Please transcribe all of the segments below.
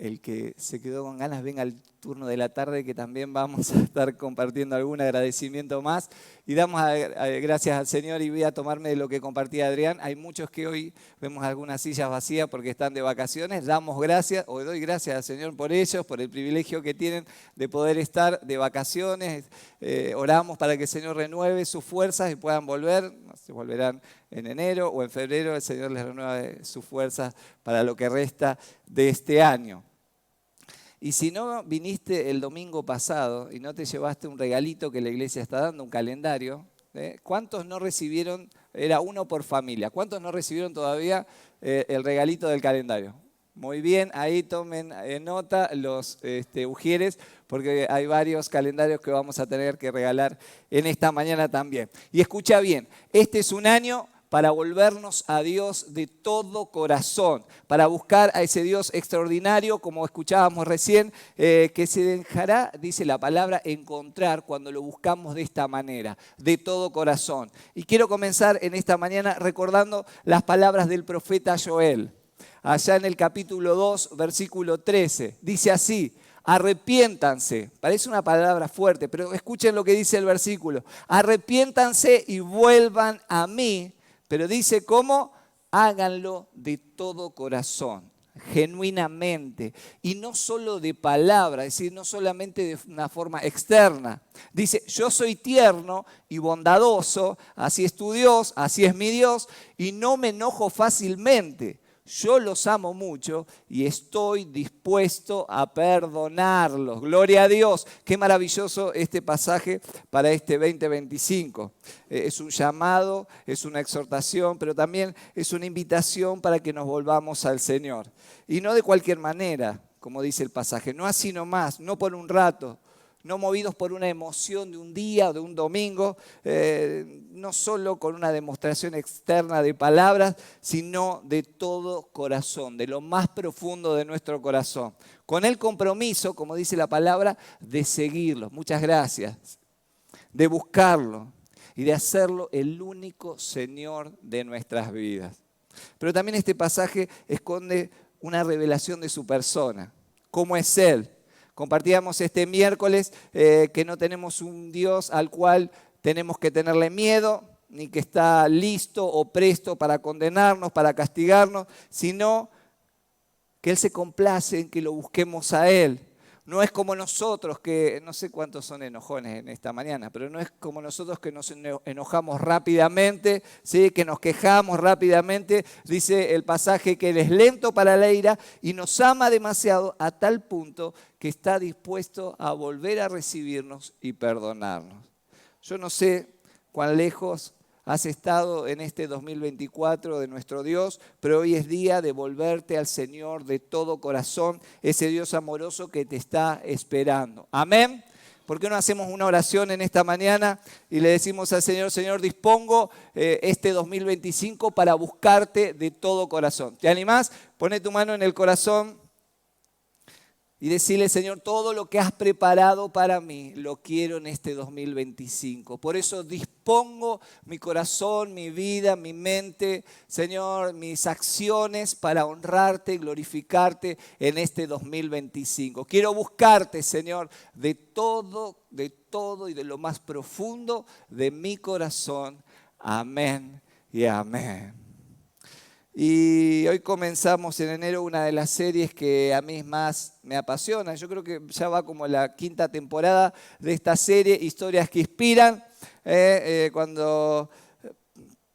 el que se quedó con ganas venga al turno de la tarde, que también vamos a estar compartiendo algún agradecimiento más. Y damos gracias al Señor, y voy a tomarme de lo que compartía Adrián. Hay muchos que hoy vemos algunas sillas vacías porque están de vacaciones. Damos gracias, o doy gracias al Señor por ellos, por el privilegio que tienen de poder estar de vacaciones. Oramos para que el Señor renueve sus fuerzas y puedan volver. Se volverán en enero o en febrero. El Señor les renueve sus fuerzas para lo que resta de este año. Y si no viniste el domingo pasado y no te llevaste un regalito que la iglesia está dando, un calendario, ¿cuántos no recibieron? Era uno por familia. ¿Cuántos no recibieron todavía el regalito del calendario? Muy bien, ahí tomen nota los ujieres, porque hay varios calendarios que vamos a tener que regalar en esta mañana también. Y escucha bien, este es un año para volvernos a Dios de todo corazón, para buscar a ese Dios extraordinario, como escuchábamos recién, que se dejará, dice la palabra, encontrar cuando lo buscamos de esta manera, de todo corazón. Y quiero comenzar en esta mañana recordando las palabras del profeta Joel. Allá en el capítulo 2, versículo 13, dice así: arrepiéntanse. Parece una palabra fuerte, pero escuchen lo que dice el versículo. Arrepiéntanse y vuelvan a mí. Pero dice cómo: háganlo de todo corazón, genuinamente, y no solo de palabra, es decir, no solamente de una forma externa. Dice: yo soy tierno y bondadoso, así es tu Dios, así es mi Dios, y no me enojo fácilmente. Yo los amo mucho y estoy dispuesto a perdonarlos. Gloria a Dios. Qué maravilloso este pasaje para este 2025. Es un llamado, es una exhortación, pero también es una invitación para que nos volvamos al Señor. Y no de cualquier manera, como dice el pasaje, no así nomás, no por un rato, no movidos por una emoción de un día o de un domingo, no solo con una demostración externa de palabras, sino de todo corazón, de lo más profundo de nuestro corazón. Con el compromiso, como dice la palabra, de seguirlo. Muchas gracias. De buscarlo y de hacerlo el único Señor de nuestras vidas. Pero también este pasaje esconde una revelación de su persona. ¿Cómo es Él? Compartíamos este miércoles que no tenemos un Dios al cual tenemos que tenerle miedo, ni que está listo o presto para condenarnos, para castigarnos, sino que Él se complace en que lo busquemos a Él. No es como nosotros, que no sé cuántos son enojones en esta mañana, pero no es como nosotros que nos enojamos rápidamente, ¿sí? Que nos quejamos rápidamente. Dice el pasaje que Él es lento para la ira y nos ama demasiado a tal punto que está dispuesto a volver a recibirnos y perdonarnos. Yo no sé cuán lejos has estado en este 2024 de nuestro Dios, pero hoy es día de volverte al Señor de todo corazón, ese Dios amoroso que te está esperando. Amén. ¿Por qué no hacemos una oración en esta mañana y le decimos al Señor: Señor, dispongo este 2025 para buscarte de todo corazón? ¿Te animás? Poné tu mano en el corazón y decirle: Señor, todo lo que has preparado para mí, lo quiero en este 2025. Por eso dispongo mi corazón, mi vida, mi mente, Señor, mis acciones para honrarte y glorificarte en este 2025. Quiero buscarte, Señor, de todo y de lo más profundo de mi corazón. Amén y amén. Y hoy comenzamos en enero una de las series que a mí más me apasiona. Yo creo que ya va como la quinta temporada de esta serie, Historias que Inspiran. Cuando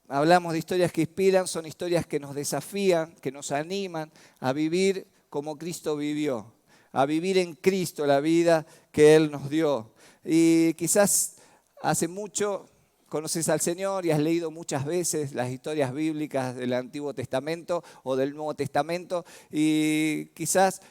hablamos de historias que inspiran, son historias que nos desafían, que nos animan a vivir como Cristo vivió, a vivir en Cristo la vida que Él nos dio. Y quizás hace mucho conoces al Señor y has leído muchas veces las historias bíblicas del Antiguo Testamento o del Nuevo Testamento, y quizás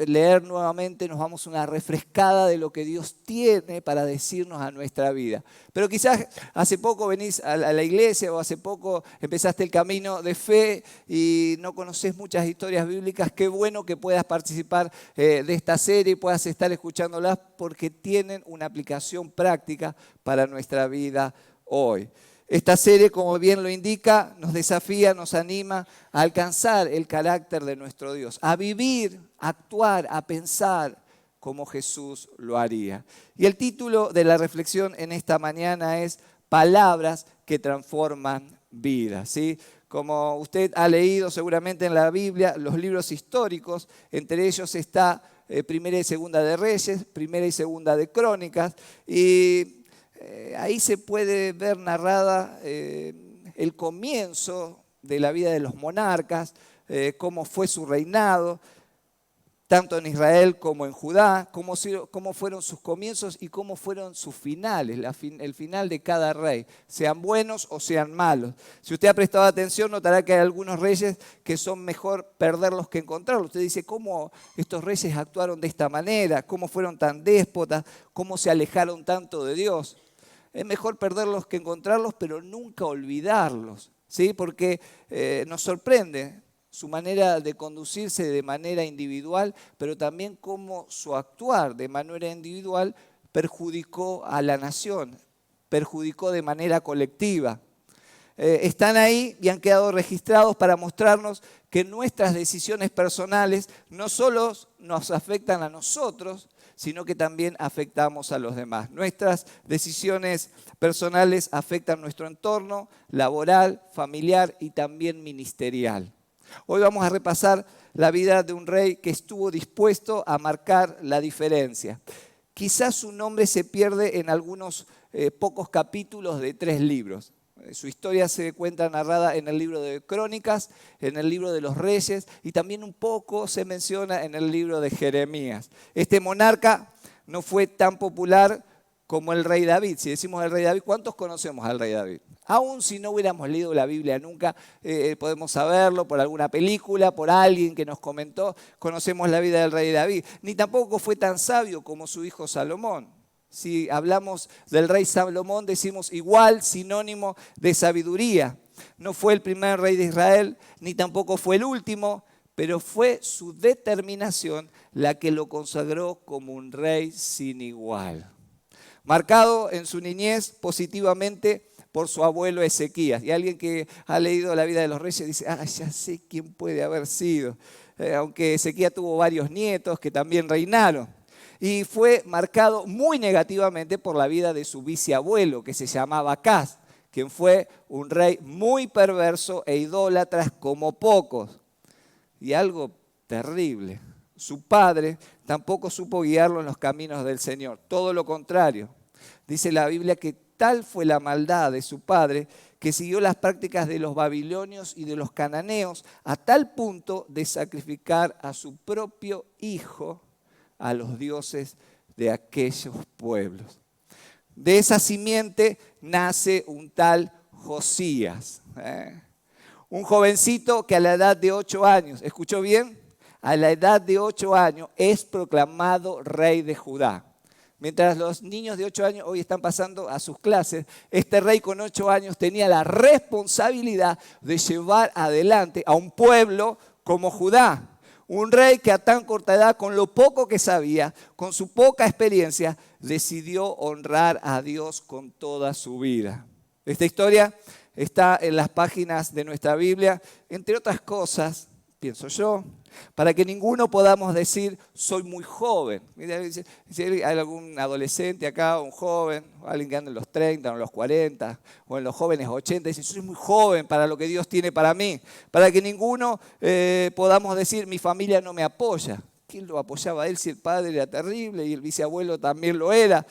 leer nuevamente nos vamos una refrescada de lo que Dios tiene para decirnos a nuestra vida. Pero quizás hace poco venís a la iglesia o hace poco empezaste el camino de fe y no conocés muchas historias bíblicas. Qué bueno que puedas participar de esta serie y puedas estar escuchándolas, porque tienen una aplicación práctica para nuestra vida hoy. Esta serie, como bien lo indica, nos desafía, nos anima a alcanzar el carácter de nuestro Dios, a vivir, a actuar, a pensar como Jesús lo haría. Y el título de la reflexión en esta mañana es Palabras que transforman vidas, ¿sí? Como usted ha leído seguramente en la Biblia, los libros históricos, entre ellos está Primera y Segunda de Reyes, Primera y Segunda de Crónicas, y ahí se puede ver narrada el comienzo de la vida de los monarcas, cómo fue su reinado, tanto en Israel como en Judá, cómo fueron sus comienzos y cómo fueron sus finales, el final de cada rey, sean buenos o sean malos. Si usted ha prestado atención, notará que hay algunos reyes que son mejor perderlos que encontrarlos. Usted dice, ¿cómo estos reyes actuaron de esta manera? ¿Cómo fueron tan déspotas? ¿Cómo se alejaron tanto de Dios? Es mejor perderlos que encontrarlos, pero nunca olvidarlos, ¿sí? Porque nos sorprende su manera de conducirse de manera individual, pero también cómo su actuar de manera individual perjudicó a la nación, perjudicó de manera colectiva. Están ahí y han quedado registrados para mostrarnos que nuestras decisiones personales no solo nos afectan a nosotros, sino que también afectamos a los demás. Nuestras decisiones personales afectan nuestro entorno laboral, familiar y también ministerial. Hoy vamos a repasar la vida de un rey que estuvo dispuesto a marcar la diferencia. Quizás su nombre se pierde en algunos pocos capítulos de 3 libros. Su historia se cuenta narrada en el libro de Crónicas, en el libro de los Reyes y también un poco se menciona en el libro de Jeremías. Este monarca no fue tan popular como el rey David. Si decimos el rey David, ¿cuántos conocemos al rey David? Aún si no hubiéramos leído la Biblia nunca, podemos saberlo por alguna película, por alguien que nos comentó, conocemos la vida del rey David. Ni tampoco fue tan sabio como su hijo Salomón. Si hablamos del rey Salomón, decimos igual, sinónimo de sabiduría. No fue el primer rey de Israel, ni tampoco fue el último, pero fue su determinación la que lo consagró como un rey sin igual. Marcado en su niñez positivamente por su abuelo Ezequías. Y alguien que ha leído la vida de los reyes dice, ya sé quién puede haber sido. Aunque Ezequías tuvo varios nietos que también reinaron. Y fue marcado muy negativamente por la vida de su bisabuelo, que se llamaba Acaz, quien fue un rey muy perverso e idólatra como pocos. Y algo terrible, su padre tampoco supo guiarlo en los caminos del Señor. Todo lo contrario. Dice la Biblia que tal fue la maldad de su padre que siguió las prácticas de los babilonios y de los cananeos a tal punto de sacrificar a su propio hijo a los dioses de aquellos pueblos. De esa simiente nace un tal Josías, un jovencito que a la edad de 8 años, ¿escuchó bien? A la edad de 8 años es proclamado rey de Judá. Mientras los niños de 8 años hoy están pasando a sus clases, este rey con 8 años tenía la responsabilidad de llevar adelante a un pueblo como Judá. Un rey que a tan corta edad, con lo poco que sabía, con su poca experiencia, decidió honrar a Dios con toda su vida. Esta historia está en las páginas de nuestra Biblia, entre otras cosas, pienso yo, para que ninguno podamos decir, soy muy joven. Si hay algún adolescente acá, un joven, o alguien que anda en los 30 o en los 40, o en los jóvenes 80, dice, soy muy joven para lo que Dios tiene para mí. Para que ninguno podamos decir, mi familia no me apoya. ¿Quién lo apoyaba a él si el padre era terrible y el bisabuelo también lo era?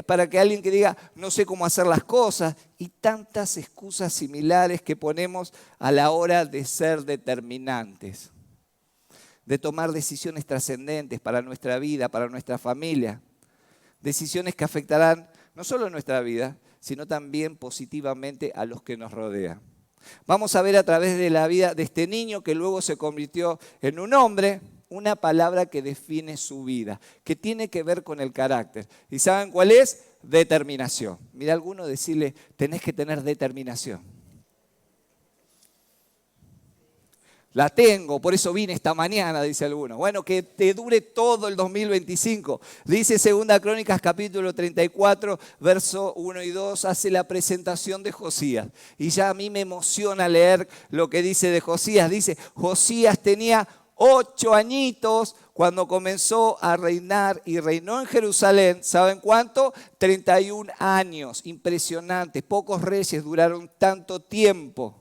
Para que alguien que diga, no sé cómo hacer las cosas. Y tantas excusas similares que ponemos a la hora de ser determinantes, de tomar decisiones trascendentes para nuestra vida, para nuestra familia. Decisiones que afectarán no solo nuestra vida, sino también positivamente a los que nos rodean. Vamos a ver a través de la vida de este niño que luego se convirtió en un hombre, una palabra que define su vida, que tiene que ver con el carácter. ¿Y saben cuál es? Determinación. Mira a alguno decirle, tenés que tener determinación. La tengo, por eso vine esta mañana, dice alguno. Bueno, que te dure todo el 2025. Dice 2 Crónicas capítulo 34, verso 1 y 2, hace la presentación de Josías. Y ya a mí me emociona leer lo que dice de Josías. Dice, Josías tenía 8 añitos cuando comenzó a reinar y reinó en Jerusalén. ¿Saben cuánto? 31 años. Impresionante. Pocos reyes duraron tanto tiempo.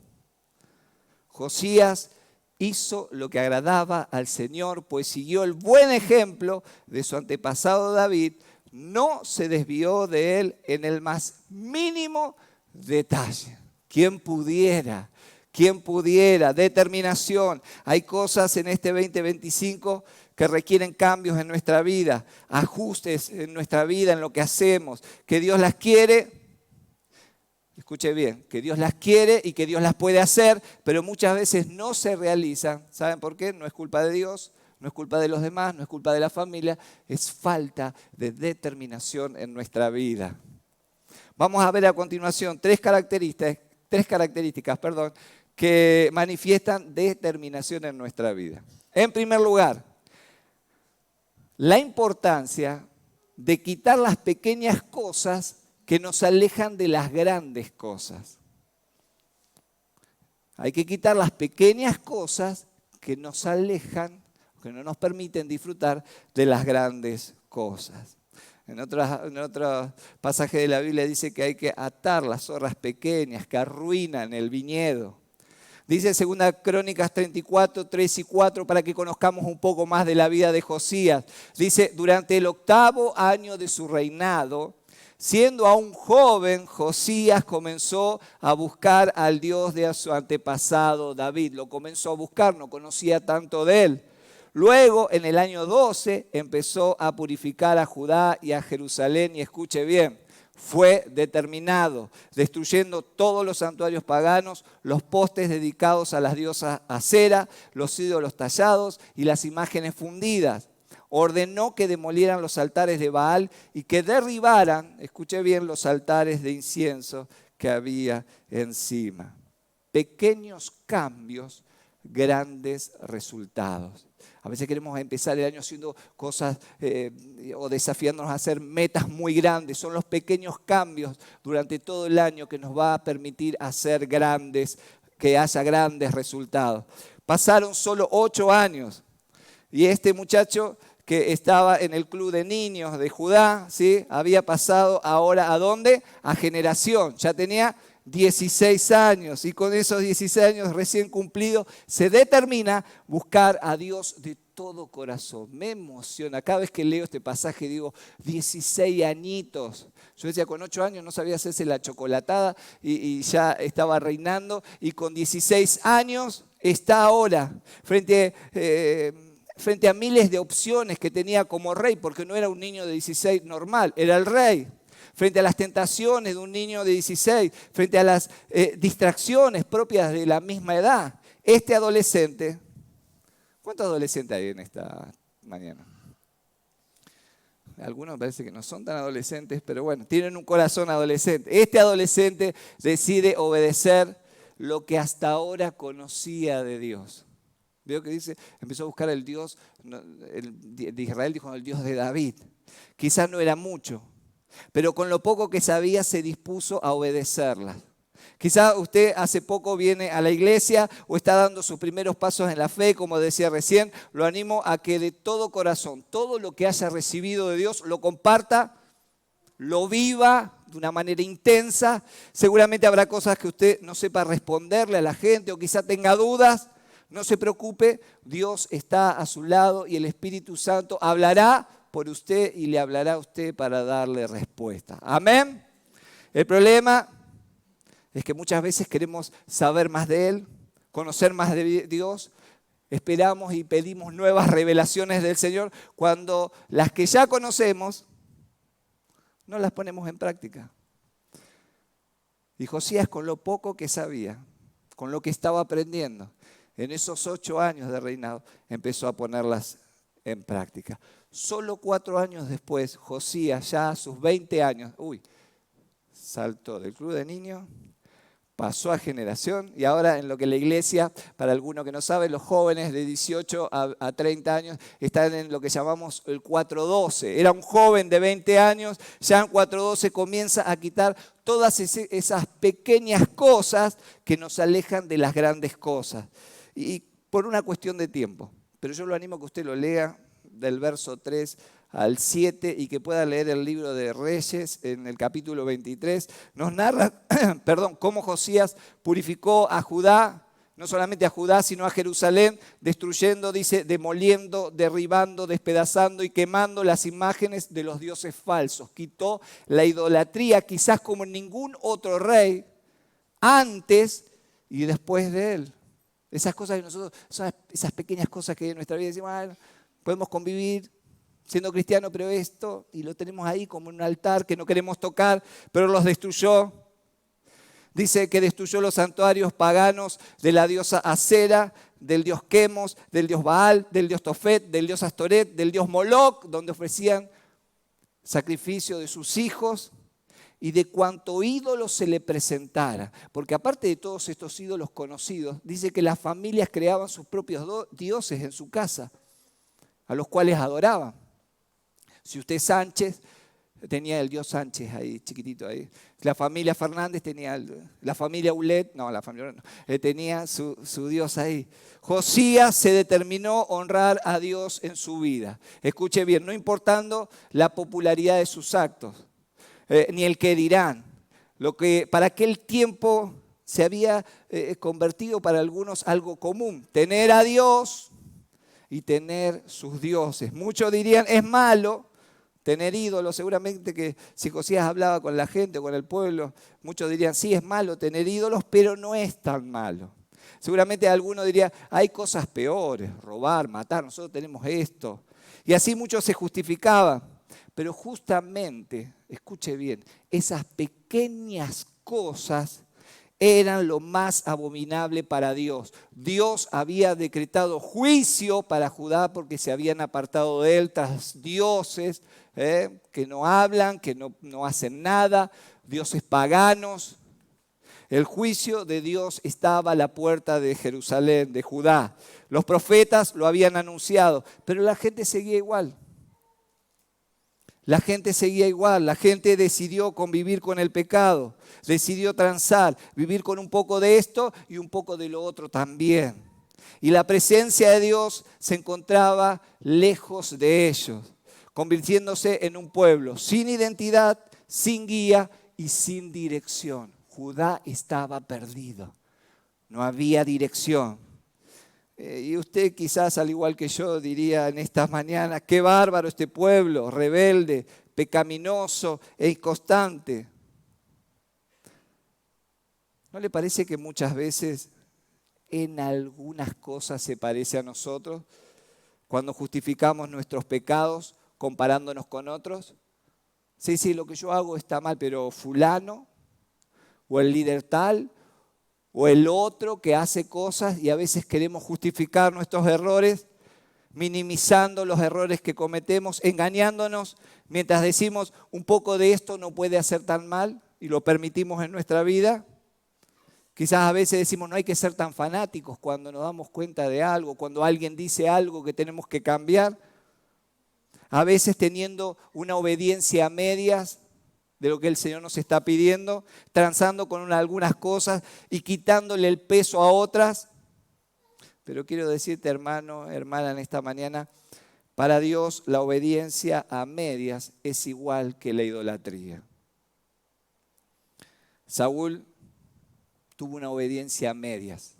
Josías hizo lo que agradaba al Señor, pues siguió el buen ejemplo de su antepasado David, no se desvió de él en el más mínimo detalle. ¿Quién pudiera? ¿Quién pudiera? Determinación. Hay cosas en este 2025 que requieren cambios en nuestra vida, ajustes en nuestra vida, en lo que hacemos, que Dios las quiere. Escuche bien, que Dios las quiere y que Dios las puede hacer, pero muchas veces no se realizan. ¿Saben por qué? No es culpa de Dios, no es culpa de los demás, no es culpa de la familia, es falta de determinación en nuestra vida. Vamos a ver a continuación tres características, que manifiestan determinación en nuestra vida. En primer lugar, la importancia de quitar las pequeñas cosas que nos alejan de las grandes cosas. Hay que quitar las pequeñas cosas que nos alejan, que no nos permiten disfrutar de las grandes cosas. En otro pasaje de la Biblia dice que hay que atar las zorras pequeñas que arruinan el viñedo. Dice 2 Crónicas 34, 3 y 4, para que conozcamos un poco más de la vida de Josías. Dice, durante el 8º año de su reinado, siendo aún joven, Josías comenzó a buscar al Dios de su antepasado David. Lo comenzó a buscar, no conocía tanto de él. Luego, en el año 12, empezó a purificar a Judá y a Jerusalén. Y escuche bien, fue determinado, destruyendo todos los santuarios paganos, los postes dedicados a las diosas Acera, los ídolos tallados y las imágenes fundidas. Ordenó que demolieran los altares de Baal y que derribaran, escuche bien, los altares de incienso que había encima. Pequeños cambios, grandes resultados. A veces queremos empezar el año haciendo cosas o desafiándonos a hacer metas muy grandes. Son los pequeños cambios durante todo el año que nos va a permitir hacer grandes, que haya grandes resultados. Pasaron solo 8 años y este muchacho que estaba en el club de niños de Judá, ¿sí? Había pasado ahora ¿a dónde? A generación. Ya tenía 16 años y con esos 16 años recién cumplidos se determina buscar a Dios de todo corazón. Me emociona. Cada vez que leo este pasaje digo, 16 añitos. Yo decía, con 8 años no sabía hacerse la chocolatada y ya estaba reinando. Y con 16 años está ahora frente a miles de opciones que tenía como rey, porque no era un niño de 16 normal, era el rey. Frente a las tentaciones de un niño de 16, frente a las distracciones propias de la misma edad. Este adolescente, ¿cuántos adolescentes hay en esta mañana? Algunos parece que no son tan adolescentes, pero bueno, tienen un corazón adolescente. Este adolescente decide obedecer lo que hasta ahora conocía de Dios. Veo que dice, empezó a buscar el Dios de Israel, dijo el Dios de David. Quizás no era mucho, pero con lo poco que sabía se dispuso a obedecerla. Quizás usted hace poco viene a la iglesia o está dando sus primeros pasos en la fe, como decía recién. Lo animo a que de todo corazón, todo lo que haya recibido de Dios, lo comparta, lo viva de una manera intensa. Seguramente habrá cosas que usted no sepa responderle a la gente o quizá tenga dudas. No se preocupe, Dios está a su lado y el Espíritu Santo hablará por usted y le hablará a usted para darle respuesta. Amén. El problema es que muchas veces queremos saber más de Él, conocer más de Dios, esperamos y pedimos nuevas revelaciones del Señor cuando las que ya conocemos no las ponemos en práctica. Y Josías, con lo poco que sabía, con lo que estaba aprendiendo, en esos 8 años de reinado, empezó a ponerlas en práctica. Solo 4 años después, Josías, ya a sus 20 años, saltó del club de niños, pasó a generación y ahora en lo que la iglesia, para alguno que no sabe, los jóvenes de 18 a 30 años están en lo que llamamos el 412. Era un joven de 20 años, ya en 412 comienza a quitar todas esas pequeñas cosas que nos alejan de las grandes cosas. Y por una cuestión de tiempo. Pero yo lo animo a que usted lo lea del verso 3 al 7 y que pueda leer el libro de Reyes en el capítulo 23. Nos narra cómo Josías purificó a Judá, no solamente a Judá, sino a Jerusalén, destruyendo, dice, demoliendo, derribando, despedazando y quemando las imágenes de los dioses falsos. Quitó la idolatría, quizás como ningún otro rey, antes y después de él. Esas cosas que nosotros, esas pequeñas cosas que en nuestra vida decimos, bueno, podemos convivir siendo cristianos, pero esto, y lo tenemos ahí como un altar que no queremos tocar, pero los destruyó. Dice que destruyó los santuarios paganos de la diosa Acera, del dios Quemos, del dios Baal, del dios Tofet, del dios Astoret, del dios Moloc, donde ofrecían sacrificio de sus hijos y de cuanto ídolo se le presentara. Porque aparte de todos estos ídolos conocidos, dice que las familias creaban sus propios dioses en su casa, a los cuales adoraban. Si usted es Sánchez, tenía el dios Sánchez ahí, chiquitito ahí. La familia Fernández tenía, la familia Ulet, tenía su dios ahí. Josías se determinó honrar a Dios en su vida. Escuche bien, no importando la popularidad de sus actos, ni el que dirán. Lo que para aquel tiempo se había convertido para algunos algo común. Tener a Dios y tener sus dioses. Muchos dirían, es malo tener ídolos. Seguramente que si Josías hablaba con la gente o con el pueblo, muchos dirían, sí, es malo tener ídolos, pero no es tan malo. Seguramente alguno diría, hay cosas peores, robar, matar, nosotros tenemos esto. Y así muchos se justificaban. Pero justamente, escuche bien, esas pequeñas cosas eran lo más abominable para Dios. Dios había decretado juicio para Judá porque se habían apartado de él tras dioses que no hablan, que no hacen nada, dioses paganos. El juicio de Dios estaba a la puerta de Jerusalén, de Judá. Los profetas lo habían anunciado, pero la gente seguía igual. La gente seguía igual, la gente decidió convivir con el pecado, decidió transar, vivir con un poco de esto y un poco de lo otro también. Y la presencia de Dios se encontraba lejos de ellos, convirtiéndose en un pueblo sin identidad, sin guía y sin dirección. Judá estaba perdido, no había dirección. Y usted quizás, al igual que yo, diría en estas mañanas, qué bárbaro este pueblo, rebelde, pecaminoso e inconstante. ¿No le parece que muchas veces en algunas cosas se parece a nosotros? Cuando justificamos nuestros pecados comparándonos con otros. Sí, lo que yo hago está mal, pero fulano o el líder tal o el otro que hace cosas, y a veces queremos justificar nuestros errores, minimizando los errores que cometemos, engañándonos, mientras decimos un poco de esto no puede hacer tan mal y lo permitimos en nuestra vida. Quizás a veces decimos no hay que ser tan fanáticos cuando nos damos cuenta de algo, cuando alguien dice algo que tenemos que cambiar. A veces teniendo una obediencia a medias de lo que el Señor nos está pidiendo, transando con algunas cosas y quitándole el peso a otras. Pero quiero decirte, hermano, hermana, en esta mañana, para Dios la obediencia a medias es igual que la idolatría. Saúl tuvo una obediencia a medias.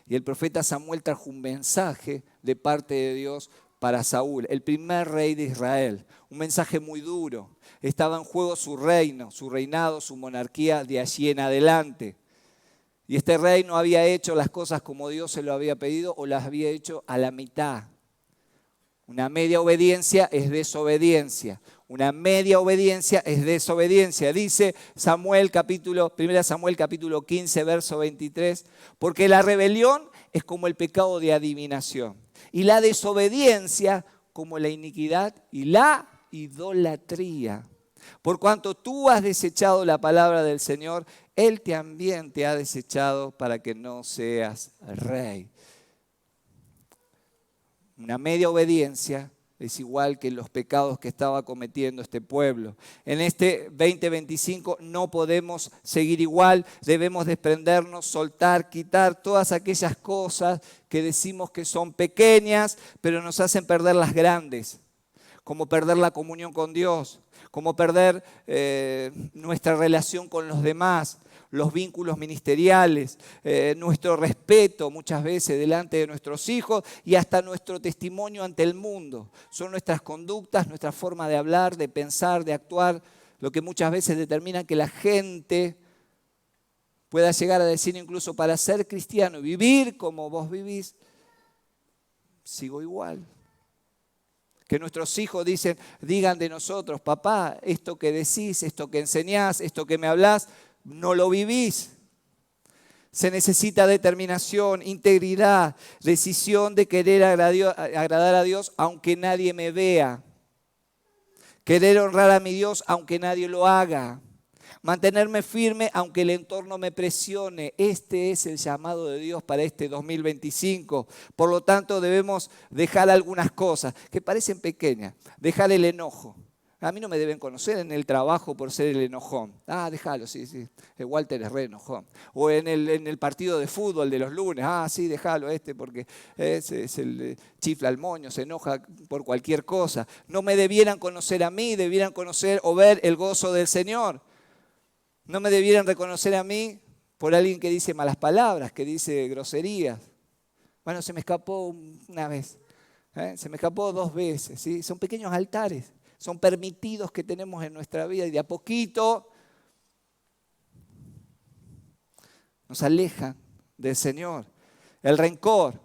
Y el profeta Samuel trajo un mensaje de parte de Dios para Saúl, el primer rey de Israel. Un mensaje muy duro. Estaba en juego su reino, su reinado, su monarquía de allí en adelante. Y este rey no había hecho las cosas como Dios se lo había pedido o las había hecho a la mitad. Una media obediencia es desobediencia. Una media obediencia es desobediencia. Dice 1 Samuel capítulo 15, verso 23, porque la rebelión es como el pecado de adivinación y la desobediencia como la iniquidad y la idolatría. Por cuanto tú has desechado la palabra del Señor, Él también te ha desechado para que no seas rey. Una media obediencia es igual que los pecados que estaba cometiendo este pueblo. En este 2025 no podemos seguir igual, debemos desprendernos, soltar, quitar todas aquellas cosas que decimos que son pequeñas, pero nos hacen perder las grandes, como perder la comunión con Dios, como perder nuestra relación con los demás, los vínculos ministeriales, nuestro respeto muchas veces delante de nuestros hijos y hasta nuestro testimonio ante el mundo. Son nuestras conductas, nuestra forma de hablar, de pensar, de actuar, lo que muchas veces determina que la gente pueda llegar a decir incluso para ser cristiano y vivir como vos vivís, sigo igual. Que nuestros hijos digan de nosotros, papá, esto que decís, esto que enseñás, esto que me hablás, no lo vivís. Se necesita determinación, integridad, decisión de querer agradar a Dios aunque nadie me vea. Querer honrar a mi Dios aunque nadie lo haga. Mantenerme firme aunque el entorno me presione. Este es el llamado de Dios para este 2025. Por lo tanto, debemos dejar algunas cosas que parecen pequeñas. Dejar el enojo. A mí no me deben conocer en el trabajo por ser el enojón. Ah, déjalo, sí. Walter es re enojón. O en el partido de fútbol de los lunes. Ah, sí, déjalo porque es el chifla al moño, se enoja por cualquier cosa. No me debieran conocer a mí, debieran conocer o ver el gozo del Señor. No me debieran reconocer a mí por alguien que dice malas palabras, que dice groserías. Bueno, se me escapó una vez, se me escapó 2 veces. ¿Sí? Son pequeños altares, son permitidos que tenemos en nuestra vida y de a poquito nos alejan del Señor. El rencor.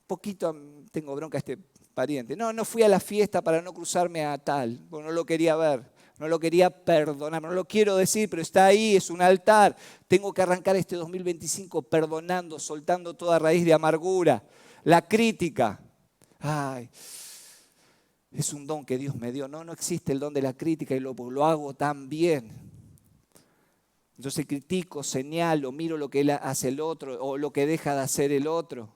Poquito tengo bronca a este pariente. No fui a la fiesta para no cruzarme a tal, porque no lo quería ver. No lo quería perdonar, no lo quiero decir, pero está ahí, es un altar. Tengo que arrancar este 2025 perdonando, soltando toda raíz de amargura. La crítica. Ay, es un don que Dios me dio. No existe el don de la crítica y lo hago tan bien. Entonces critico, señalo, miro lo que hace el otro o lo que deja de hacer el otro.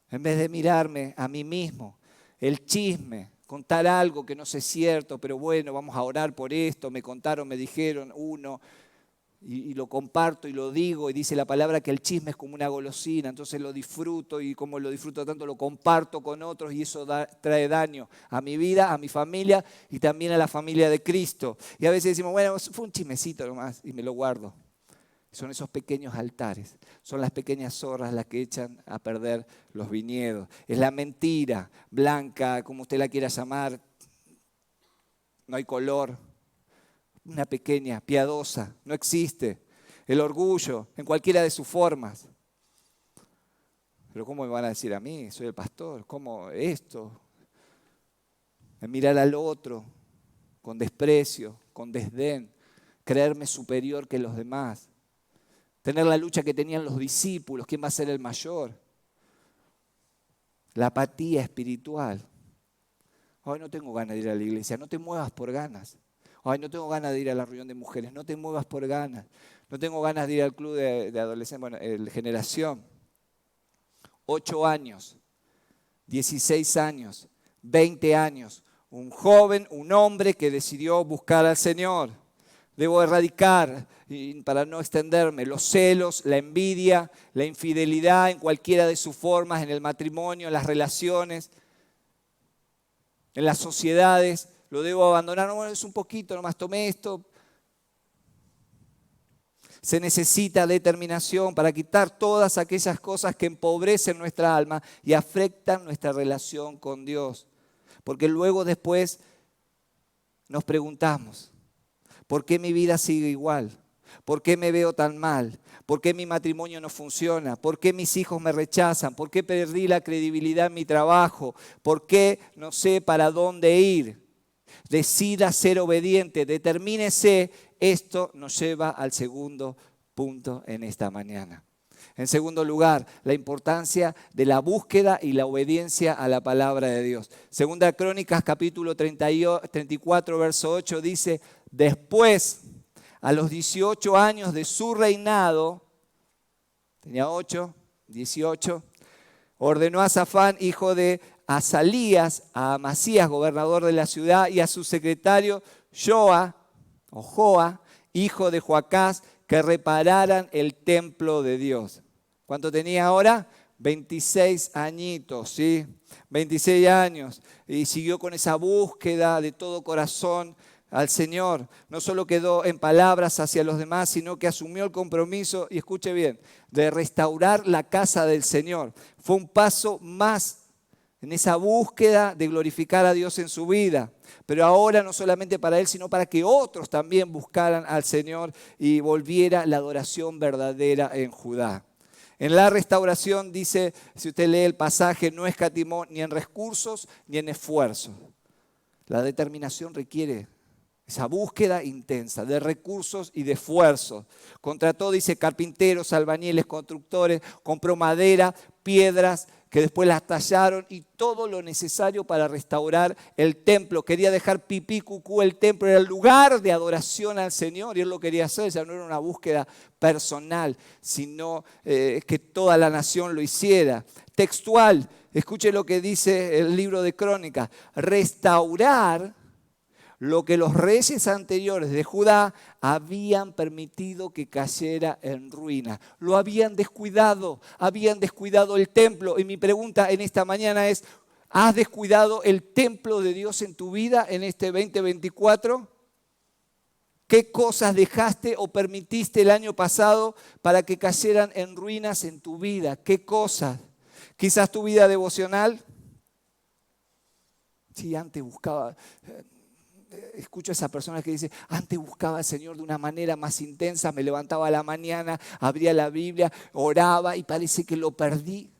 En vez de mirarme a mí mismo, el chisme. Contar algo que no sé cierto, pero bueno, vamos a orar por esto, me contaron, me dijeron uno, y lo comparto y lo digo, y dice la palabra que el chisme es como una golosina, entonces lo disfruto y como lo disfruto tanto lo comparto con otros y eso trae daño a mi vida, a mi familia y también a la familia de Cristo. Y a veces decimos, bueno, fue un chismecito nomás y me lo guardo. Son esos pequeños altares, son las pequeñas zorras las que echan a perder los viñedos. Es la mentira blanca, como usted la quiera llamar, no hay color. Una pequeña, piadosa, no existe. El orgullo, en cualquiera de sus formas. Pero ¿cómo me van a decir a mí? Soy el pastor. ¿Cómo esto? El mirar al otro con desprecio, con desdén, creerme superior que los demás. Tener la lucha que tenían los discípulos, ¿quién va a ser el mayor? La apatía espiritual. Ay, no tengo ganas de ir a la iglesia, no te muevas por ganas. Ay, no tengo ganas de ir a la reunión de mujeres, no te muevas por ganas. No tengo ganas de ir al club de adolescentes, bueno, generación. 8 años, 16 años, 20 años. Un joven, un hombre que decidió buscar al Señor. Debo erradicar, para no extenderme, los celos, la envidia, la infidelidad en cualquiera de sus formas, en el matrimonio, en las relaciones, en las sociedades. Lo debo abandonar, bueno, es un poquito, nomás tomé esto. Se necesita determinación para quitar todas aquellas cosas que empobrecen nuestra alma y afectan nuestra relación con Dios. Porque luego después nos preguntamos, ¿por qué mi vida sigue igual? ¿Por qué me veo tan mal? ¿Por qué mi matrimonio no funciona? ¿Por qué mis hijos me rechazan? ¿Por qué perdí la credibilidad en mi trabajo? ¿Por qué no sé para dónde ir? Decida ser obediente, determínese. Esto nos lleva al segundo punto en esta mañana. En segundo lugar, la importancia de la búsqueda y la obediencia a la palabra de Dios. Segunda Crónicas, capítulo 34, verso 8, dice: después a los 18 años de su reinado, tenía 8, 18, ordenó a Safán, hijo de Azalías, a Amasías, gobernador de la ciudad, y a su secretario Joa, hijo de Joacás, que repararan el templo de Dios. ¿Cuánto tenía ahora? 26 añitos, ¿sí? 26 años. Y siguió con esa búsqueda de todo corazón al Señor. No solo quedó en palabras hacia los demás, sino que asumió el compromiso, y escuche bien, de restaurar la casa del Señor. Fue un paso más en esa búsqueda de glorificar a Dios en su vida. Pero ahora no solamente para él, sino para que otros también buscaran al Señor y volviera la adoración verdadera en Judá. En la restauración dice, si usted lee el pasaje, no escatimó ni en recursos ni en esfuerzos. La determinación requiere esa búsqueda intensa de recursos y de esfuerzos. Contrató, dice, carpinteros, albañiles, constructores, compró madera, piedras que después las tallaron y todo lo necesario para restaurar el templo. Quería dejar pipí, cucú, el templo era el lugar de adoración al Señor y él lo quería hacer. Ya no era una búsqueda personal, sino que toda la nación lo hiciera. Textual, escuche lo que dice el libro de Crónicas, restaurar lo que los reyes anteriores de Judá habían permitido que cayera en ruina. Lo habían descuidado el templo. Y mi pregunta en esta mañana es, ¿has descuidado el templo de Dios en tu vida en este 2024? ¿Qué cosas dejaste o permitiste el año pasado para que cayeran en ruinas en tu vida? ¿Qué cosas? Quizás tu vida devocional. Sí, antes buscaba... Escucho a esa persona que dice, antes buscaba al Señor de una manera más intensa, me levantaba a la mañana, abría la Biblia, oraba y parece que lo perdí.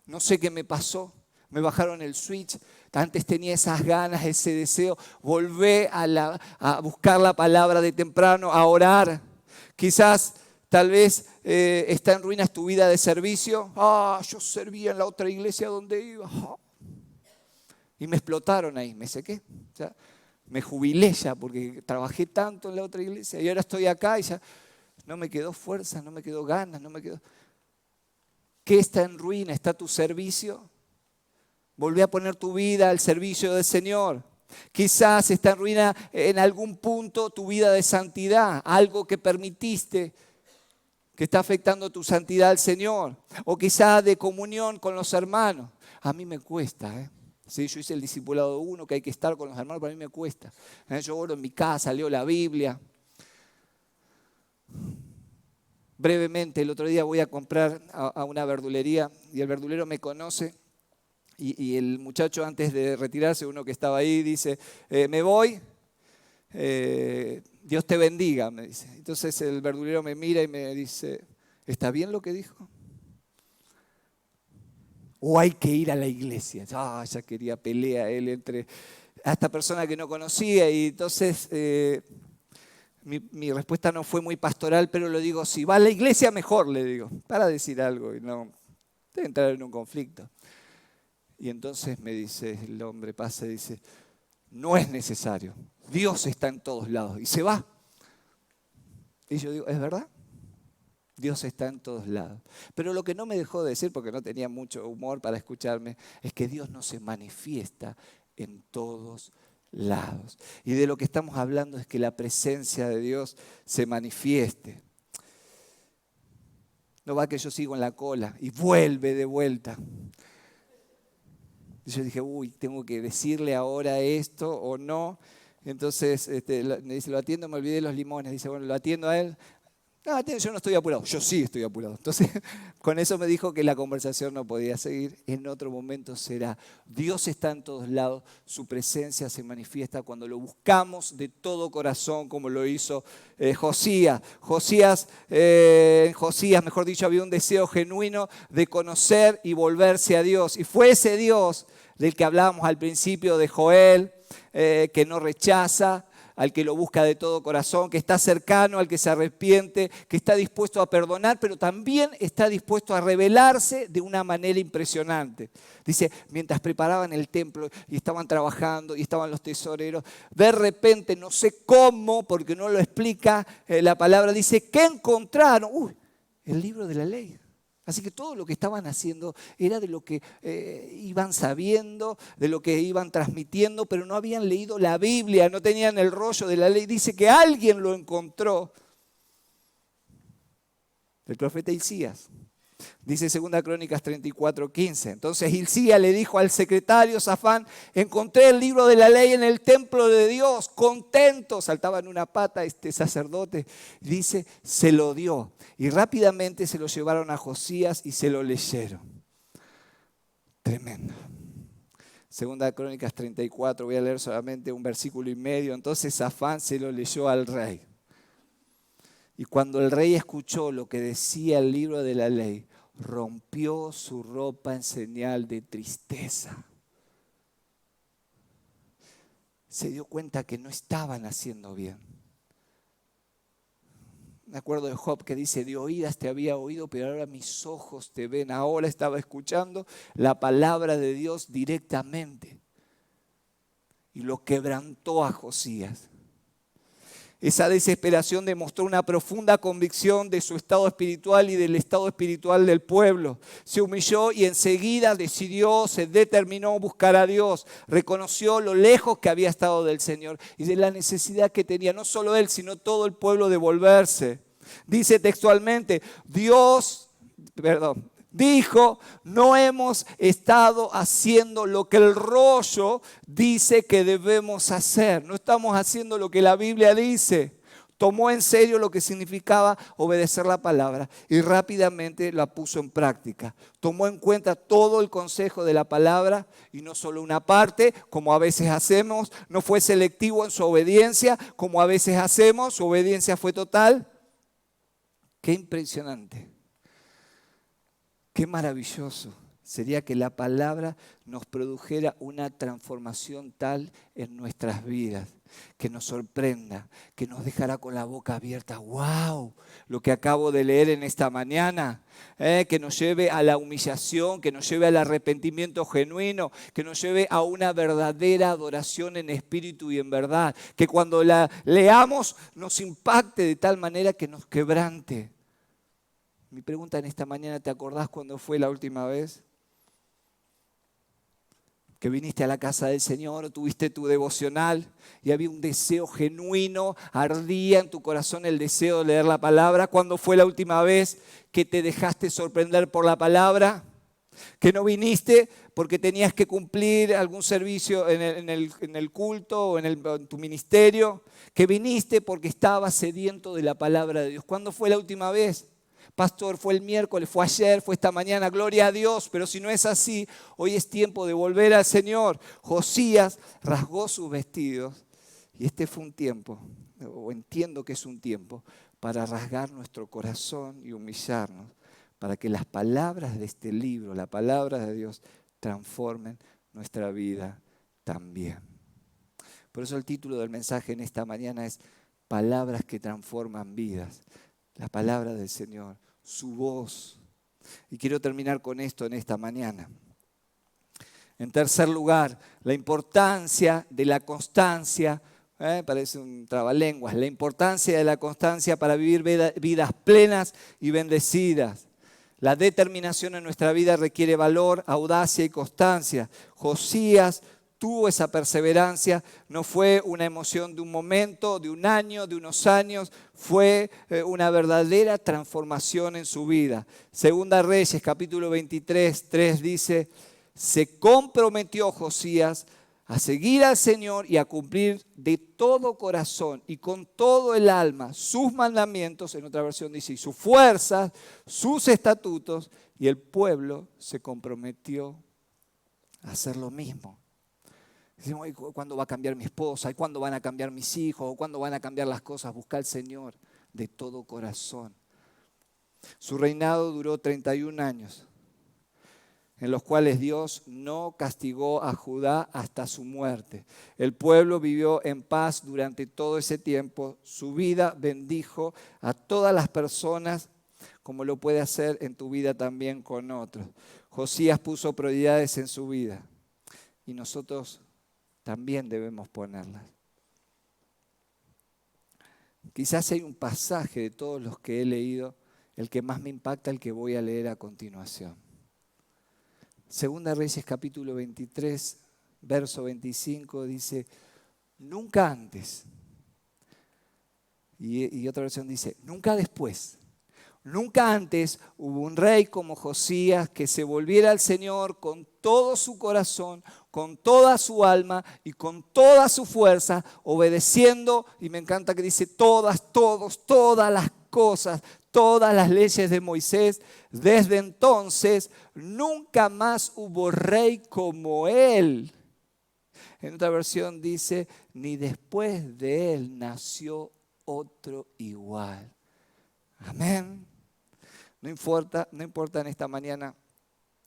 No sé qué me pasó, me bajaron el switch. Antes tenía esas ganas, ese deseo, volvé a buscar la palabra de temprano, a orar. Quizás, tal vez está en ruinas tu vida de servicio. Yo servía en la otra iglesia donde iba. Y me explotaron ahí, me sequé. O sea, me jubilé ya porque trabajé tanto en la otra iglesia y ahora estoy acá y ya no me quedó fuerza, no me quedó ganas, no me quedó... ¿Qué está en ruina? ¿Está tu servicio? Volví a poner tu vida al servicio del Señor. Quizás está en ruina en algún punto tu vida de santidad, algo que permitiste que está afectando tu santidad al Señor. O quizás de comunión con los hermanos. A mí me cuesta, Sí, yo hice el discipulado 1, que hay que estar con los hermanos, pero a mí me cuesta. Yo oro en mi casa, leo la Biblia. Brevemente, el otro día voy a comprar a una verdulería y el verdulero me conoce y el muchacho antes de retirarse, uno que estaba ahí, dice, me voy, Dios te bendiga, me dice. Entonces el verdulero me mira y me dice, ¿está bien lo que dijo? ¿O hay que ir a la iglesia? Ya quería pelea él entre a esta persona que no conocía y entonces mi respuesta no fue muy pastoral, pero le digo, si va a la iglesia mejor, le digo, para decir algo y no entrar en un conflicto. Y entonces me dice, el hombre pasa y dice, no es necesario, Dios está en todos lados y se va. Y yo digo, ¿es verdad? Dios está en todos lados. Pero lo que no me dejó de decir, porque no tenía mucho humor para escucharme, es que Dios no se manifiesta en todos lados. Y de lo que estamos hablando es que la presencia de Dios se manifieste. No va que yo sigo en la cola y vuelve de vuelta. Y yo dije, tengo que decirle ahora esto o no. Entonces me dice, lo atiendo, me olvidé de los limones. Dice, bueno, lo atiendo a él. No, yo no estoy apurado. Yo sí estoy apurado. Entonces, con eso me dijo que la conversación no podía seguir. En otro momento será. Dios está en todos lados. Su presencia se manifiesta cuando lo buscamos de todo corazón, como lo hizo Josías. En Josías, mejor dicho, había un deseo genuino de conocer y volverse a Dios. Y fue ese Dios del que hablábamos al principio de Joel, que no rechaza al que lo busca de todo corazón, que está cercano al que se arrepiente, que está dispuesto a perdonar, pero también está dispuesto a revelarse de una manera impresionante. Dice, mientras preparaban el templo y estaban trabajando y estaban los tesoreros, de repente, no sé cómo, porque no lo explica la palabra, dice, ¿qué encontraron? El libro de la ley. Así que todo lo que estaban haciendo era de lo que iban sabiendo, de lo que iban transmitiendo, pero no habían leído la Biblia, no tenían el rollo de la ley. Dice que alguien lo encontró, el profeta Hilcías. Dice 2 Crónicas 34:15. Entonces Hilcías le dijo al secretario Safán, encontré el libro de la ley en el templo de Dios, contento. Saltaba en una pata este sacerdote. Dice, se lo dio. Y rápidamente se lo llevaron a Josías y se lo leyeron. Tremendo. 2 Crónicas 34, voy a leer solamente un versículo y medio. Entonces Safán se lo leyó al rey. Y cuando el rey escuchó lo que decía el libro de la ley, rompió su ropa en señal de tristeza. Se dio cuenta que no estaban haciendo bien. Me acuerdo de Job que dice, de oídas te había oído, pero ahora mis ojos te ven. Ahora estaba escuchando la palabra de Dios directamente. Y lo quebrantó a Josías. Esa desesperación demostró una profunda convicción de su estado espiritual y del estado espiritual del pueblo. Se humilló y enseguida se determinó buscar a Dios. Reconoció lo lejos que había estado del Señor y de la necesidad que tenía, no solo él, sino todo el pueblo de volverse. Dice textualmente, dijo, no hemos estado haciendo lo que el rollo dice que debemos hacer. No estamos haciendo lo que la Biblia dice. Tomó en serio lo que significaba obedecer la palabra y rápidamente la puso en práctica. Tomó en cuenta todo el consejo de la palabra y no solo una parte, como a veces hacemos. No fue selectivo en su obediencia, como a veces hacemos. Su obediencia fue total. Qué impresionante. Qué maravilloso sería que la palabra nos produjera una transformación tal en nuestras vidas, que nos sorprenda, que nos dejara con la boca abierta. ¡Wow! Lo que acabo de leer en esta mañana, que nos lleve a la humillación, que nos lleve al arrepentimiento genuino, que nos lleve a una verdadera adoración en espíritu y en verdad, que cuando la leamos nos impacte de tal manera que nos quebrante. Mi pregunta en esta mañana, ¿te acordás cuándo fue la última vez que viniste a la casa del Señor o tuviste tu devocional y había un deseo genuino, ardía en tu corazón el deseo de leer la palabra? ¿Cuándo fue la última vez que te dejaste sorprender por la palabra? Que no viniste porque tenías que cumplir algún servicio en el culto o en tu ministerio. Que viniste porque estabas sediento de la palabra de Dios. ¿Cuándo fue la última vez? Pastor, fue el miércoles, fue ayer, fue esta mañana, gloria a Dios. Pero si no es así, hoy es tiempo de volver al Señor. Josías rasgó sus vestidos y este fue un tiempo, o entiendo que es un tiempo, para rasgar nuestro corazón y humillarnos, para que las palabras de este libro, la palabra de Dios, transformen nuestra vida también. Por eso el título del mensaje en esta mañana es Palabras que transforman vidas. La palabra del Señor, su voz. Y quiero terminar con esto en esta mañana. En tercer lugar, la importancia de la constancia. Parece un trabalenguas. La importancia de la constancia para vivir vidas plenas y bendecidas. La determinación en nuestra vida requiere valor, audacia y constancia. Josías tuvo esa perseverancia, no fue una emoción de un momento, de un año, de unos años, fue una verdadera transformación en su vida. Segunda Reyes, capítulo 23, 3 dice, se comprometió Josías a seguir al Señor y a cumplir de todo corazón y con todo el alma sus mandamientos, en otra versión dice, y sus fuerzas, sus estatutos, y el pueblo se comprometió a hacer lo mismo. Decimos, ¿cuándo va a cambiar mi esposa? ¿Cuándo van a cambiar mis hijos? ¿Cuándo van a cambiar las cosas? Busca al Señor de todo corazón. Su reinado duró 31 años. en los cuales Dios no castigó a Judá hasta su muerte. El pueblo vivió en paz durante todo ese tiempo. Su vida bendijo a todas las personas, como lo puede hacer en tu vida también con otros. Josías puso prioridades en su vida y nosotros también debemos ponerlas. Quizás hay un pasaje de todos los que he leído, el que más me impacta, el que voy a leer a continuación. Segunda Reyes capítulo 23, verso 25 dice, nunca antes, y otra versión dice, nunca después, nunca antes hubo un rey como Josías que se volviera al Señor con todo su corazón, con toda su alma y con toda su fuerza, obedeciendo, y me encanta que dice todas las cosas, todas las leyes de Moisés. Desde entonces nunca más hubo rey como él. En otra versión dice, ni después de él nació otro igual. Amén. No importa en esta mañana,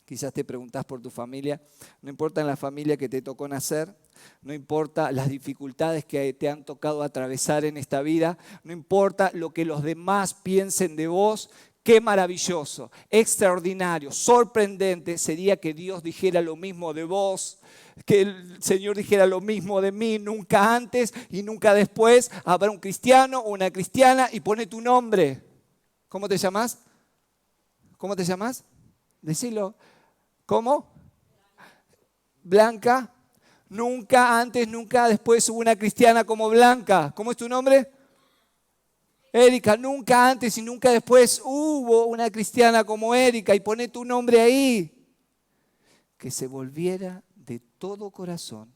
quizás te preguntás por tu familia, no importa en la familia que te tocó nacer, no importa las dificultades que te han tocado atravesar en esta vida, no importa lo que los demás piensen de vos, qué maravilloso, extraordinario, sorprendente sería que Dios dijera lo mismo de vos, que el Señor dijera lo mismo de mí. Nunca antes y nunca después habrá un cristiano o una cristiana y pone tu nombre. ¿Cómo te llamas? ¿Cómo te llamas? Decilo. ¿Cómo? Blanca. Nunca antes, nunca después hubo una cristiana como Blanca. ¿Cómo es tu nombre? Erika. Nunca antes y nunca después hubo una cristiana como Erika. Y pone tu nombre ahí. Que se volviera de todo corazón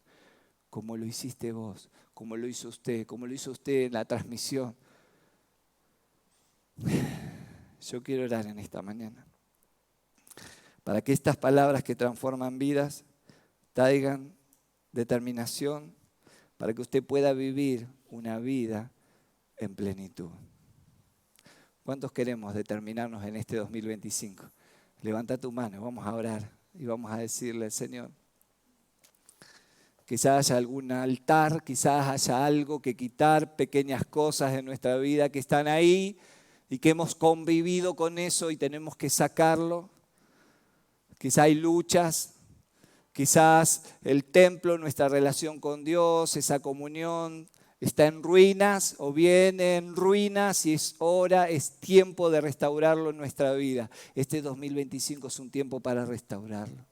como lo hiciste vos, como lo hizo usted en la transmisión. Yo quiero orar en esta mañana para que estas palabras que transforman vidas traigan determinación, para que usted pueda vivir una vida en plenitud. ¿Cuántos queremos determinarnos en este 2025? Levanta tu mano, vamos a orar y vamos a decirle al Señor. Quizás haya algún altar, quizás haya algo que quitar, pequeñas cosas de nuestra vida que están ahí y que hemos convivido con eso y tenemos que sacarlo. Quizás hay luchas, quizás el templo, nuestra relación con Dios, esa comunión está en ruinas o viene en ruinas y es hora, es tiempo de restaurarlo en nuestra vida. Este 2025 es un tiempo para restaurarlo.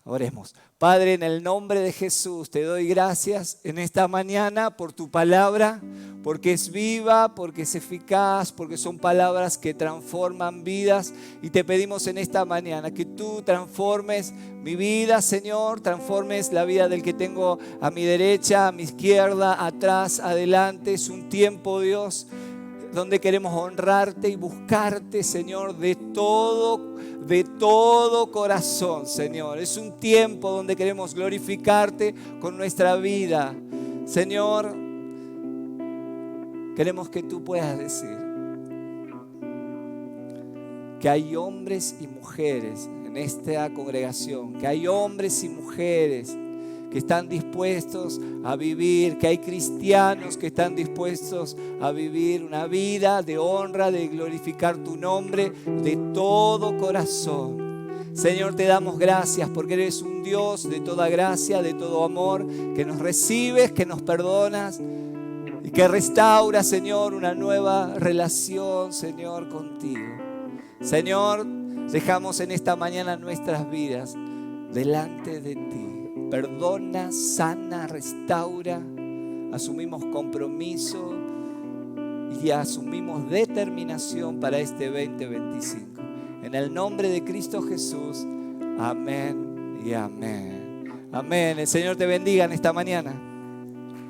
Oremos. Padre, en el nombre de Jesús, te doy gracias en esta mañana por tu palabra, porque es viva, porque es eficaz, porque son palabras que transforman vidas. Y te pedimos en esta mañana que tú transformes mi vida, Señor, transformes la vida del que tengo a mi derecha, a mi izquierda, atrás, adelante. Es un tiempo, Dios, donde queremos honrarte y buscarte, Señor, de todo corazón, Señor. Es un tiempo donde queremos glorificarte con nuestra vida. Señor, queremos que tú puedas decir que hay hombres y mujeres en esta congregación, que hay hombres y mujeres que están dispuestos a vivir, que hay cristianos que están dispuestos a vivir una vida de honra, de glorificar tu nombre de todo corazón. Señor, te damos gracias porque eres un Dios de toda gracia, de todo amor, que nos recibes, que nos perdonas y que restaura, Señor, una nueva relación, Señor, contigo. Señor, dejamos en esta mañana nuestras vidas delante de ti. Perdona, sana, restaura. Asumimos compromiso y asumimos determinación para este 2025. En el nombre de Cristo Jesús. Amén y amén. Amén. El Señor te bendiga en esta mañana.